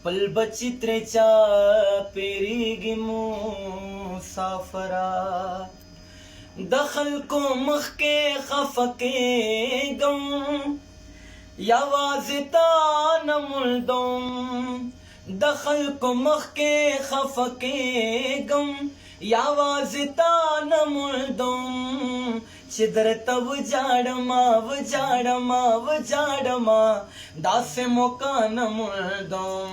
خپل بچی ترې چا پیریږي مسافره د خلکو مخکې خفه کېږم یوازې تا نه مړدم د خلکو مخکې خفه کېږم یوازې تا نه مړدم چې درته وجاړمه وجاړمه وجاړمه داسې موقع نه مړدم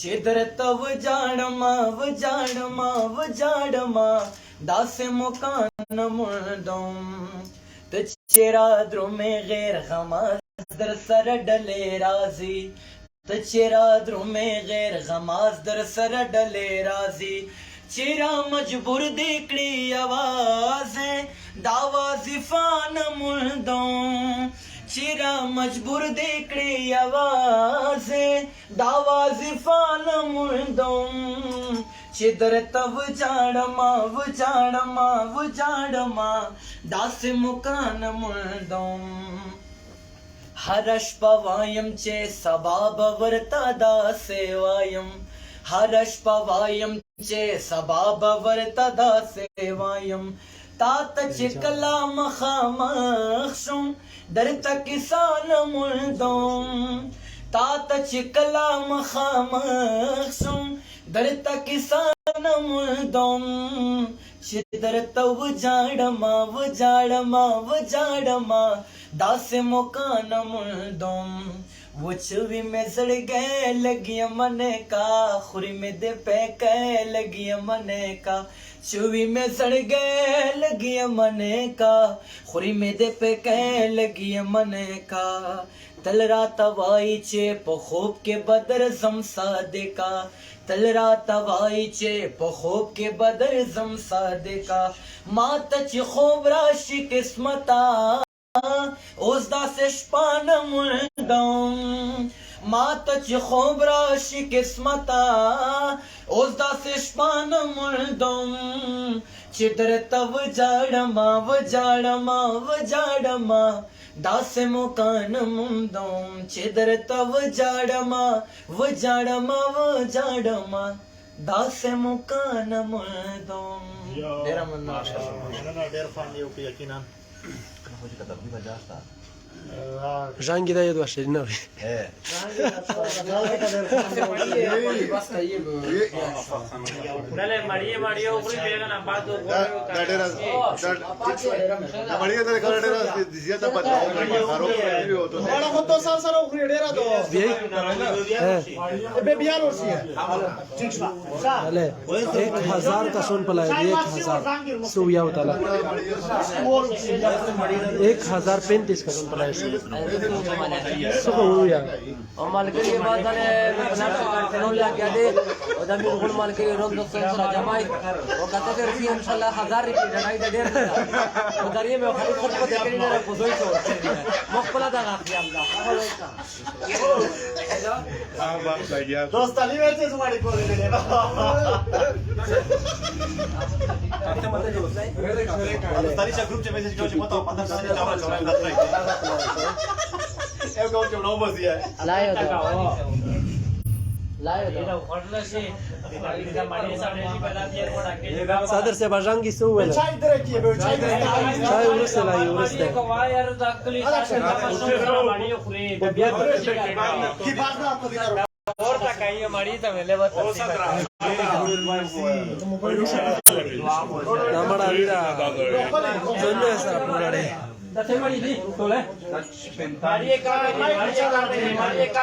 چې درته وجاړمه وجاړمه وجاړمه داسې موقع نه مړدم ته چې را درومې غیر غمه در سره ډلې راځي ته چې را درومې غیر غماز در سره ډلې راځي چې را مجبور دې کړي آوازې دا وظیفه نه مړدم چې را مجبور دې کړي آوازې دا وظیفه نه مړدم چې درته وجاړمه وجاړمه وجاړمه داسې موقع نه مړدم هره شپه وایم چې سبا به ورته داسې وایم هره شپه وایم چې سبا به ورته داسې وایم تا ته چې کله مخامخ شم درته کیسه نه مړدم تا ته چې کله مخامخ شم درته کیسه نه مړدم چې درته وجاړمه وجاړمه وجاړمه داسې موقع نه مړدم وچوي مې زړګی لګي منې کا خوري مې دې پیکې لګي منې کا چوي مې زړګی لګي منې کا خوري مې دې پیکې لګي منې کا تل راته وایي چې په خوب کې بدر زم صادقا تل راته وایي چې په خوب کې بدر زم صادقا ما ته چې خوب راشي قسمته اوس داسې شپه نه مړدم ما ته چې خوب راشي قسمته اوس داسې شپه نه مړدم چې درته وجاړمه وجاړمه وجاړمه داسې موقع نه موندم چې درته وجاړمه وجاړمه وجاړمه داسې موقع نه موندم ډېره مننه ډېر خوند یې وکړ یقینا Jangi da yedu aşırı ne var? Dale, María, María, ऊपर पेगा ना बात दो María te deja decía ta pata haro to हमारा को तो साल साल उखरी डेरा तो बे बियार होसी है ठीक बा अले 1000 का सोन पला 1000 सुविया होता ला 1035 का सोन पला सुको या और मालके के बाद ने बना करोल ला क्या दे और जब भी गुण मालके रोम दो सौ जमाई वो कहते थे रफी इंशाल्लाह 1000 रुपए लड़ाई दे डेढ़ तो दरिए में खाली खुद को देख नहीं रहा खुदोई तो मखबला दा गाखी हमदा दोस्त अली वैसे तुम्हारी को ले ले Stanisha grup चे मैसेज करो मत 15 साल चावल चावल लग रहा है ए कौन चलो बस ये लायो तो लायो ये उखड़ला से इधर मारी सामने जी बता दिया थोड़ा के Sadr se bajangi su wala चाय इधर की है चाय Çay urusla la urusla को वायर दकली मारी खुरी बिया की बात ना आपको दिखा और तक आई मारी तो मेले बस Namara vida Zonde sa purare दसे मारी दी तोले मारी का मारी का